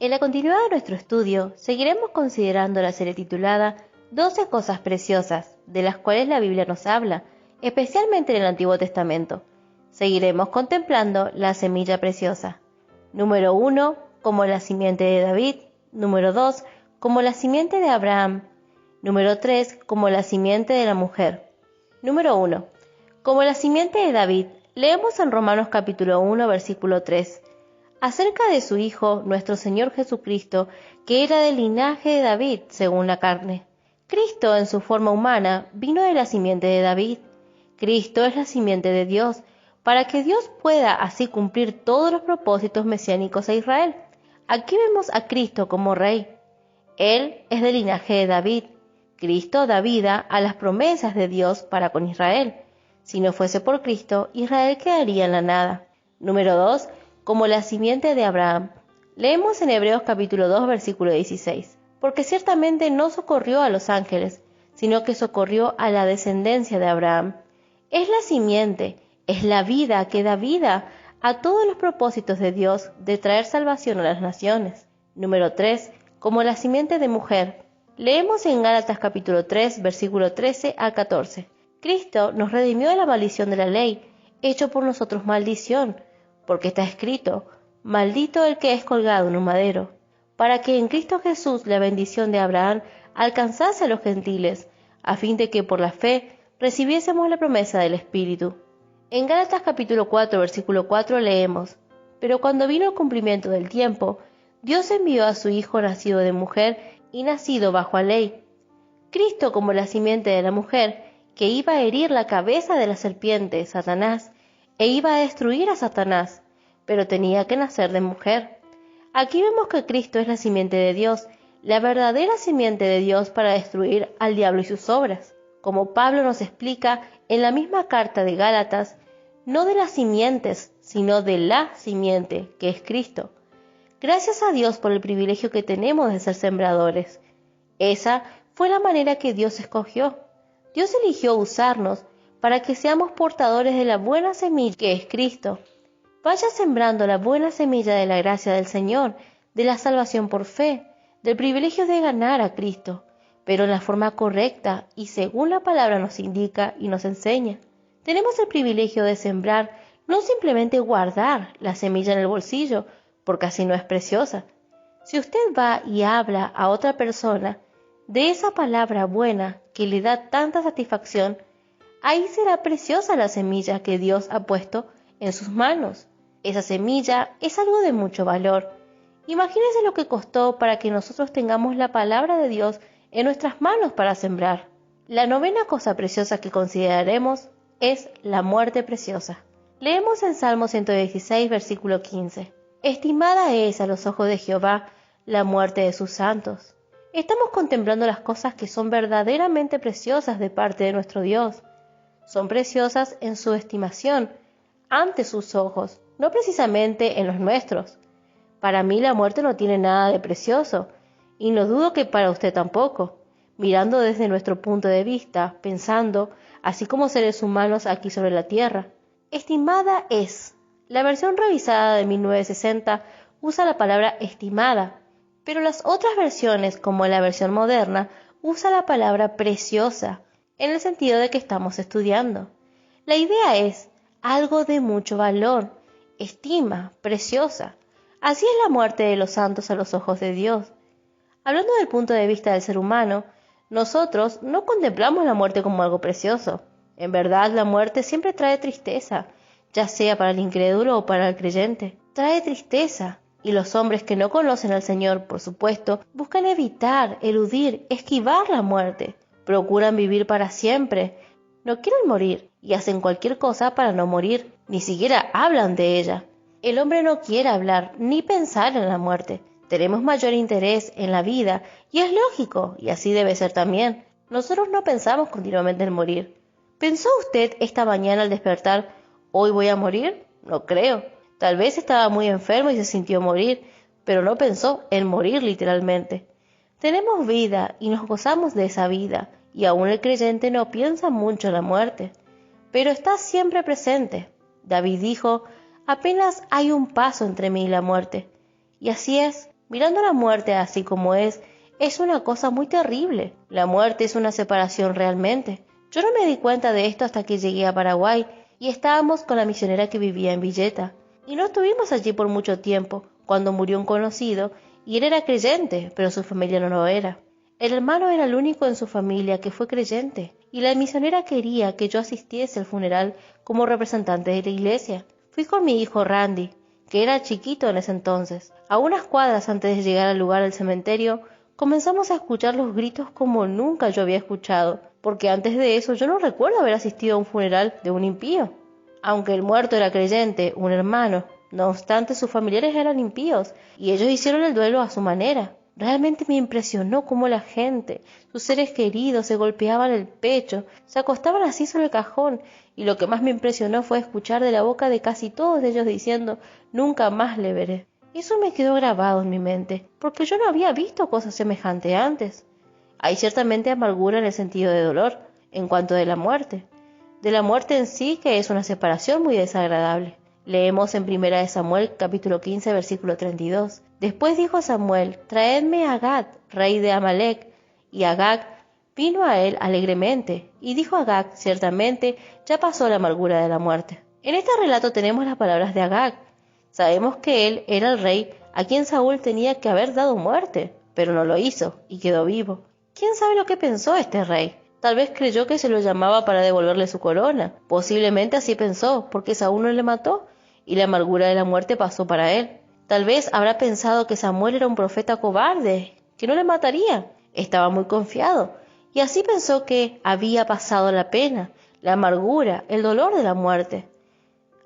En la continuidad de nuestro estudio, seguiremos considerando la serie titulada 12 cosas preciosas, de las cuales la Biblia nos habla, especialmente en el Antiguo Testamento. Seguiremos contemplando la semilla preciosa. Número 1, como la simiente de David. Número 2, como la simiente de Abraham. Número 3, como la simiente de la mujer. Número 1, como la simiente de David. Leemos en Romanos capítulo 1, versículo 3. Acerca de su Hijo, nuestro Señor Jesucristo, que era del linaje de David, según la carne. Cristo, en su forma humana, vino de la simiente de David. Cristo es la simiente de Dios, para que Dios pueda así cumplir todos los propósitos mesiánicos a Israel. Aquí vemos a Cristo como Rey. Él es del linaje de David. Cristo da vida a las promesas de Dios para con Israel. Si no fuese por Cristo, Israel quedaría en la nada. Número 2. Como la simiente de Abraham. Leemos en Hebreos capítulo 2, versículo 16. Porque ciertamente no socorrió a los ángeles, sino que socorrió a la descendencia de Abraham. Es la simiente, es la vida que da vida a todos los propósitos de Dios de traer salvación a las naciones. Número 3. Como la simiente de mujer. Leemos en Gálatas capítulo 3, versículo 13 a 14. Cristo nos redimió de la maldición de la ley, hecho por nosotros maldición, porque está escrito, maldito el que es colgado en un madero, para que en Cristo Jesús la bendición de Abraham alcanzase a los gentiles, a fin de que por la fe recibiésemos la promesa del Espíritu. En Gálatas capítulo 4, versículo 4 leemos, pero cuando vino el cumplimiento del tiempo, Dios envió a su Hijo nacido de mujer y nacido bajo la ley. Cristo como la simiente de la mujer, que iba a herir la cabeza de la serpiente, Satanás, e iba a destruir a Satanás, pero tenía que nacer de mujer. Aquí vemos que Cristo es la simiente de Dios, la verdadera simiente de Dios para destruir al diablo y sus obras. Como Pablo nos explica en la misma carta de Gálatas, no de las simientes, sino de la simiente, que es Cristo. Gracias a Dios por el privilegio que tenemos de ser sembradores. Esa fue la manera que Dios escogió. Dios eligió usarnos para que seamos portadores de la buena semilla que es Cristo. Vaya sembrando la buena semilla de la gracia del Señor, de la salvación por fe, del privilegio de ganar a Cristo, pero en la forma correcta y según la palabra nos indica y nos enseña. Tenemos el privilegio de sembrar, no simplemente guardar la semilla en el bolsillo, porque así no es preciosa. Si usted va y habla a otra persona de esa palabra buena que le da tanta satisfacción, ahí será preciosa la semilla que Dios ha puesto en sus manos. Esa semilla es algo de mucho valor. Imagínese lo que costó para que nosotros tengamos la palabra de Dios en nuestras manos para sembrar. La novena cosa preciosa que consideraremos es la muerte preciosa. Leemos en Salmo 116, versículo 15. Estimada es a los ojos de Jehová la muerte de sus santos. Estamos contemplando las cosas que son verdaderamente preciosas de parte de nuestro Dios. Son preciosas en su estimación, ante sus ojos, no precisamente en los nuestros. Para mí la muerte no tiene nada de precioso, y no dudo que para usted tampoco, mirando desde nuestro punto de vista, pensando, así como seres humanos aquí sobre la tierra. Estimada es. La versión revisada de 1960 usa la palabra estimada, pero las otras versiones, como la versión moderna, usa la palabra preciosa, en el sentido de que estamos estudiando. La idea es algo de mucho valor, estima, preciosa. Así es la muerte de los santos a los ojos de Dios. Hablando del punto de vista del ser humano, nosotros no contemplamos la muerte como algo precioso. En verdad, la muerte siempre trae tristeza, ya sea para el incrédulo o para el creyente. Trae tristeza, y los hombres que no conocen al Señor, por supuesto, buscan evitar, eludir, esquivar la muerte. Procuran vivir para siempre. No quieren morir y hacen cualquier cosa para no morir. Ni siquiera hablan de ella. El hombre no quiere hablar ni pensar en la muerte. Tenemos mayor interés en la vida y es lógico, y así debe ser también. Nosotros no pensamos continuamente en morir. ¿Pensó usted esta mañana al despertar, hoy voy a morir? No creo. Tal vez estaba muy enfermo y se sintió morir, pero no pensó en morir literalmente. Tenemos vida y nos gozamos de esa vida, y aún el creyente no piensa mucho en la muerte, pero está siempre presente. David dijo, apenas hay un paso entre mí y la muerte. Y así es, Mirando la muerte así como es una cosa muy terrible. La muerte es una separación realmente. Yo no me di cuenta de esto hasta que llegué a Paraguay y estábamos con la misionera que vivía en Villeta. Y no estuvimos allí por mucho tiempo, cuando murió un conocido, y él era creyente, pero su familia no lo era. El hermano era el único en su familia que fue creyente, y la misionera quería que yo asistiese al funeral como representante de la iglesia. Fui con mi hijo Randy, que era chiquito en ese entonces. A unas cuadras antes de llegar al lugar del cementerio, comenzamos a escuchar los gritos como nunca yo había escuchado, porque antes de eso yo no recuerdo haber asistido a un funeral de un impío. Aunque el muerto era creyente, un hermano, no obstante sus familiares eran impíos, y ellos hicieron el duelo a su manera. Realmente me impresionó cómo la gente, sus seres queridos, se golpeaban el pecho, se acostaban así sobre el cajón, y lo que más me impresionó fue escuchar de la boca de casi todos ellos diciendo, nunca más le veré. Eso me quedó grabado en mi mente, porque yo no había visto cosas semejantes antes. Hay ciertamente amargura en el sentido de dolor, en cuanto de la muerte en sí, que es una separación muy desagradable. Leemos en 1 Samuel capítulo 15 versículo 32. Después dijo Samuel, traedme a Agag, rey de Amalec. Y Agag vino a él alegremente. Y dijo Agag, ciertamente ya pasó la amargura de la muerte. En este relato tenemos las palabras de Agag. Sabemos que él era el rey a quien Saúl tenía que haber dado muerte, pero no lo hizo y quedó vivo. ¿Quién sabe lo que pensó este rey? Tal vez creyó que se lo llamaba para devolverle su corona. Posiblemente así pensó, porque Saúl no le mató, y la amargura de la muerte pasó para él. Tal vez habrá pensado que Samuel era un profeta cobarde, que no le mataría. Estaba muy confiado, y así pensó que había pasado la pena, la amargura, el dolor de la muerte.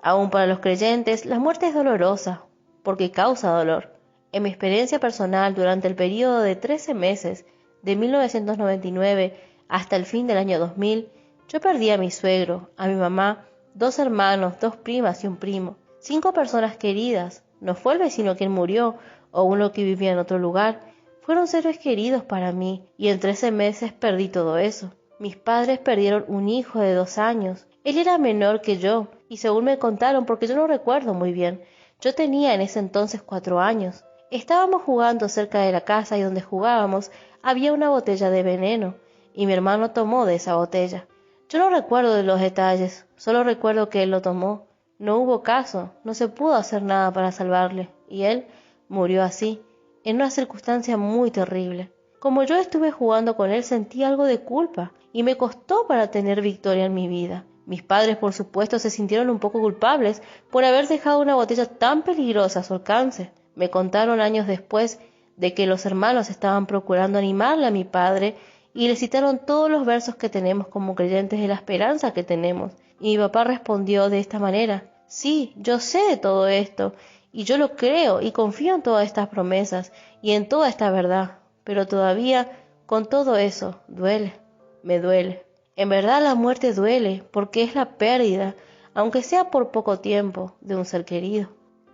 Aún para los creyentes, la muerte es dolorosa, porque causa dolor. En mi experiencia personal, durante el periodo de 13 meses, de 1999 hasta el fin del año 2000, yo perdí a mi suegro, a mi mamá, 2 hermanos, 2 primas y un primo, 5 personas queridas. No fue el vecino quien murió o uno que vivía en otro lugar. Fueron seres queridos para mí y en 13 meses perdí todo eso. Mis padres perdieron un hijo de 2 años. Él era menor que yo y según me contaron, porque yo no recuerdo muy bien, yo tenía en ese entonces 4 años. Estábamos jugando cerca de la casa y donde jugábamos había una botella de veneno y mi hermano tomó de esa botella. Yo no recuerdo de los detalles, solo recuerdo que él lo tomó. No hubo caso, no se pudo hacer nada para salvarle, y él murió así, en una circunstancia muy terrible. Como yo estuve jugando con él sentí algo de culpa, y me costó para tener victoria en mi vida. Mis padres, por supuesto, se sintieron un poco culpables por haber dejado una botella tan peligrosa a su alcance. Me contaron años después de que los hermanos estaban procurando animarle a mi padre y le citaron todos los versos que tenemos como creyentes de la esperanza que tenemos. Y mi papá respondió de esta manera, sí, yo sé de todo esto, y yo lo creo y confío en todas estas promesas y en toda esta verdad, pero todavía con todo eso duele, me duele. En verdad la muerte duele porque es la pérdida, aunque sea por poco tiempo, de un ser querido.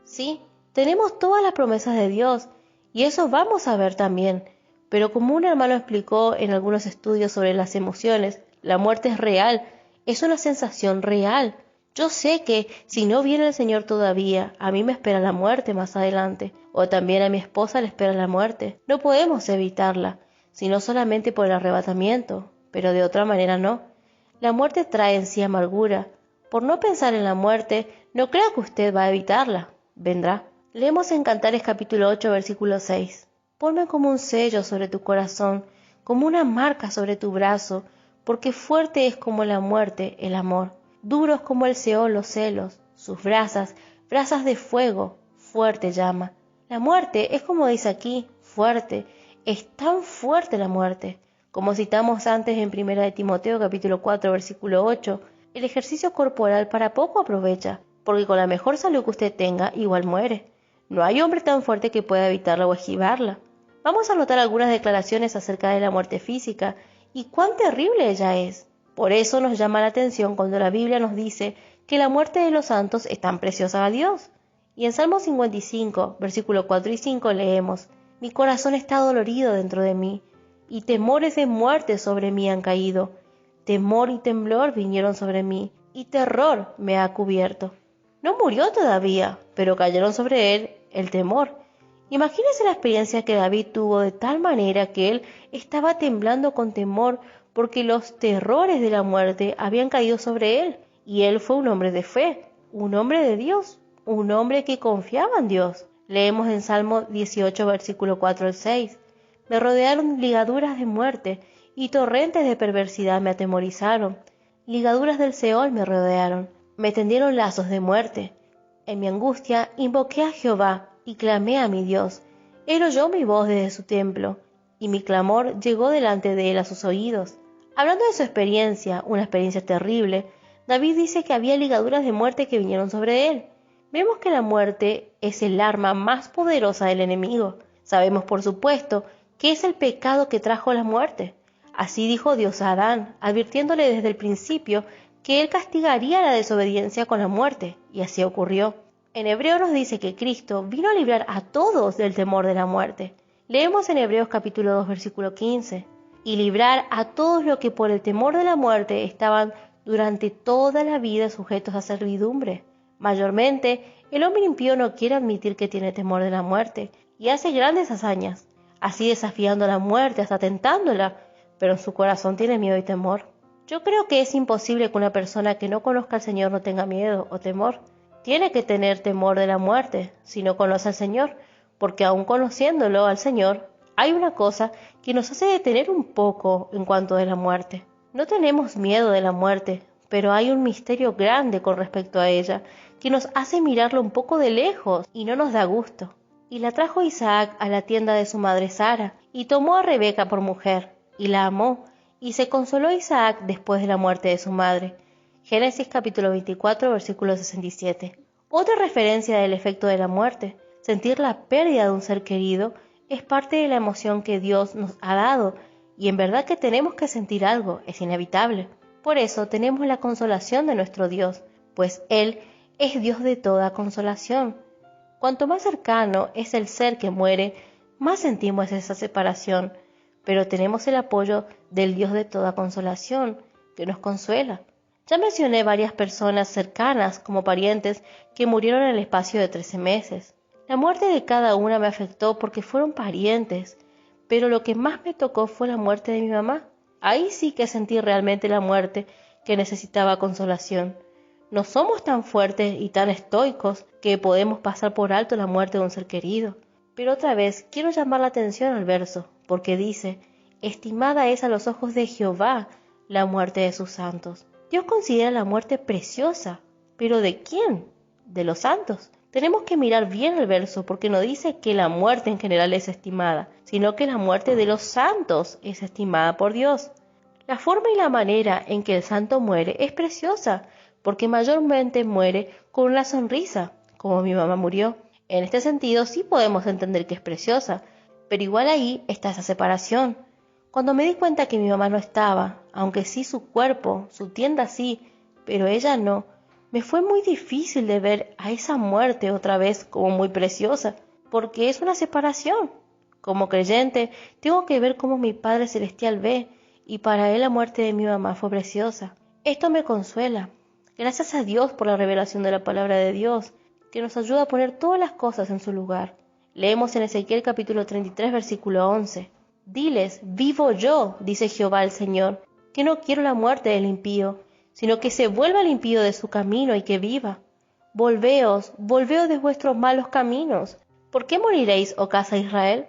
Sí, tenemos todas las promesas de Dios y eso vamos a ver también. Pero como un hermano explicó en algunos estudios sobre las emociones, la muerte es real, es una sensación real. Yo sé que si no viene el Señor todavía, a mí me espera la muerte más adelante, o también a mi esposa le espera la muerte. No podemos evitarla, sino solamente por el arrebatamiento, pero de otra manera no. La muerte trae en sí amargura. Por no pensar en la muerte, no crea que usted va a evitarla, vendrá. Leemos en Cantares capítulo 8, versículo 6. Ponme como un sello sobre tu corazón, como una marca sobre tu brazo, porque fuerte es como la muerte el amor, duros como el Seol los celos, sus brasas de fuego, fuerte llama. La muerte es como dice aquí, fuerte, es tan fuerte la muerte. Como citamos antes en 1 de Timoteo capítulo 4, versículo 8, el ejercicio corporal para poco aprovecha, porque con la mejor salud que usted tenga, igual muere. No hay hombre tan fuerte que pueda evitarla o esquivarla. Vamos a notar algunas declaraciones acerca de la muerte física y cuán terrible ella es. Por eso nos llama la atención cuando la Biblia nos dice que la muerte de los santos es tan preciosa a Dios. Y en Salmo 55, versículos 4 y 5 leemos, mi corazón está dolorido dentro de mí, y temores de muerte sobre mí han caído. Temor y temblor vinieron sobre mí, y terror me ha cubierto. No murió todavía, pero cayeron sobre él el temor Imagínese la experiencia que David tuvo de tal manera que él estaba temblando con temor porque los terrores de la muerte habían caído sobre él. Y él fue un hombre de fe, un hombre de Dios, un hombre que confiaba en Dios. Leemos en Salmo 18, versículo 4 al 6. Me rodearon ligaduras de muerte y torrentes de perversidad me atemorizaron. Ligaduras del Seol me rodearon, me tendieron lazos de muerte. En mi angustia invoqué a Jehová y clamé a mi Dios. Él oyó mi voz desde su templo, y mi clamor llegó delante de él a sus oídos. Hablando de su experiencia, una experiencia terrible, David dice que había ligaduras de muerte que vinieron sobre él. Vemos que la muerte es el arma más poderosa del enemigo. Sabemos, por supuesto, que es el pecado que trajo la muerte. Así dijo Dios a Adán, advirtiéndole desde el principio que él castigaría la desobediencia con la muerte, y así ocurrió. En Hebreo nos dice que Cristo vino a librar a todos del temor de la muerte. Leemos en Hebreos capítulo 2, versículo 15, y librar a todos los que por el temor de la muerte estaban durante toda la vida sujetos a servidumbre. Mayormente, el hombre impío no quiere admitir que tiene temor de la muerte, y hace grandes hazañas, así desafiando a la muerte hasta tentándola, pero en su corazón tiene miedo y temor. Yo creo que es imposible que una persona que no conozca al Señor no tenga miedo o temor. Tiene que tener temor de la muerte si no conoce al Señor, porque aun conociéndolo al Señor, hay una cosa que nos hace detener un poco en cuanto a la muerte. No tenemos miedo de la muerte, pero hay un misterio grande con respecto a ella, que nos hace mirarla un poco de lejos y no nos da gusto. Y la trajo Isaac a la tienda de su madre Sara, y tomó a Rebeca por mujer, y la amó, y se consoló Isaac después de la muerte de su madre. Génesis capítulo 24, versículo 67. Otra referencia del efecto de la muerte, sentir la pérdida de un ser querido, es parte de la emoción que Dios nos ha dado, y en verdad que tenemos que sentir algo, es inevitable. Por eso tenemos la consolación de nuestro Dios, pues Él es Dios de toda consolación. Cuanto más cercano es el ser que muere, más sentimos esa separación, pero tenemos el apoyo del Dios de toda consolación, que nos consuela. Ya mencioné varias personas cercanas como parientes que murieron en el espacio de 13 meses. La muerte de cada una me afectó porque fueron parientes, pero lo que más me tocó fue la muerte de mi mamá. Ahí sí que sentí realmente la muerte que necesitaba consolación. No somos tan fuertes y tan estoicos que podemos pasar por alto la muerte de un ser querido. Pero otra vez quiero llamar la atención al verso, porque dice, estimada es a los ojos de Jehová la muerte de sus santos. Dios considera la muerte preciosa, pero ¿de quién? De los santos. Tenemos que mirar bien el verso porque no dice que la muerte en general es estimada, sino que la muerte de los santos es estimada por Dios. La forma y la manera en que el santo muere es preciosa, porque mayormente muere con una sonrisa, como mi mamá murió. En este sentido sí podemos entender que es preciosa, pero igual ahí está esa separación. Cuando me di cuenta que mi mamá no estaba, aunque sí su cuerpo, su tienda sí, pero ella no, me fue muy difícil de ver a esa muerte otra vez como muy preciosa, porque es una separación. Como creyente, tengo que ver cómo mi Padre Celestial ve, y para él la muerte de mi mamá fue preciosa. Esto me consuela. Gracias a Dios por la revelación de la palabra de Dios, que nos ayuda a poner todas las cosas en su lugar. Leemos en Ezequiel capítulo 33, versículo 11. Diles, vivo yo, dice Jehová el Señor, que no quiero la muerte del impío, sino que se vuelva el impío de su camino y que viva. Volveos de vuestros malos caminos. ¿Por qué moriréis, oh casa de Israel?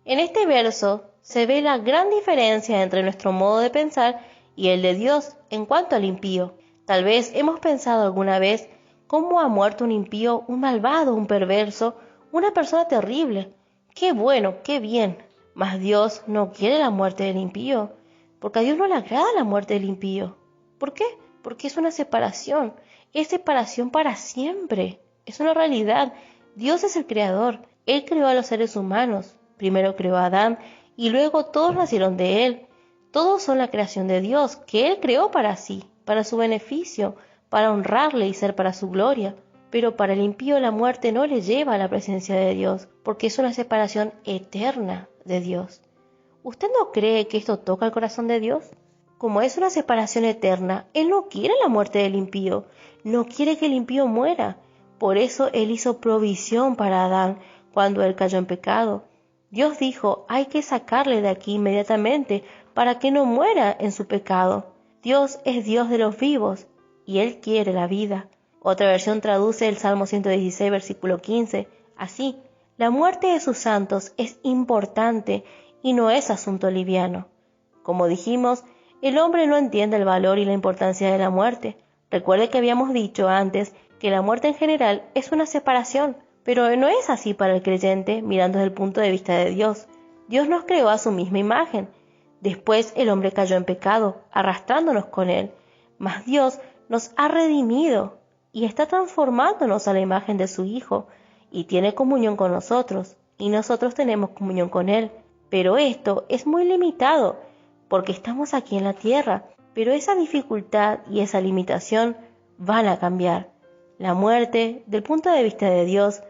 En este verso se ve la gran diferencia entre nuestro modo de pensar y el de Dios en cuanto al impío. Tal vez hemos pensado alguna vez cómo ha muerto un impío, un malvado, un perverso, una persona terrible. Qué bueno, qué bien. Mas Dios no quiere la muerte del impío, porque a Dios no le agrada la muerte del impío. ¿Por qué? Porque es una separación, es separación para siempre, es una realidad. Dios es el creador, Él creó a los seres humanos, primero creó a Adán y luego todos nacieron de Él. Todos son la creación de Dios, que Él creó para sí, para su beneficio, para honrarle y ser para su gloria. Pero para el impío la muerte no le lleva a la presencia de Dios, porque es una separación eterna de Dios. ¿Usted no cree que esto toca el corazón de Dios? Como es una separación eterna, Él no quiere la muerte del impío, no quiere que el impío muera. Por eso Él hizo provisión para Adán cuando él cayó en pecado. Dios dijo, hay que sacarle de aquí inmediatamente para que no muera en su pecado. Dios es Dios de los vivos y Él quiere la vida. Otra versión traduce el Salmo 116, versículo 15, así: la muerte de sus santos es importante y no es asunto liviano. Como dijimos, el hombre no entiende el valor y la importancia de la muerte. Recuerde que habíamos dicho antes que la muerte en general es una separación, pero no es así para el creyente mirando desde el punto de vista de Dios. Dios nos creó a su misma imagen. Después el hombre cayó en pecado, arrastrándonos con él. Mas Dios nos ha redimido y está transformándonos a la imagen de su Hijo, y tiene comunión con nosotros, y nosotros tenemos comunión con Él. Pero esto es muy limitado, porque estamos aquí en la tierra, pero esa dificultad y esa limitación van a cambiar. La muerte, del punto de vista de Dios,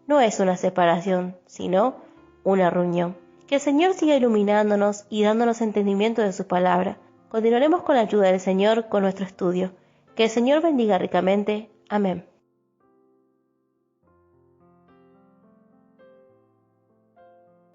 no es una separación, sino una reunión. Que el Señor siga iluminándonos y dándonos entendimiento de su palabra. Continuaremos con la ayuda del Señor con nuestro estudio. Que el Señor bendiga ricamente. Amén.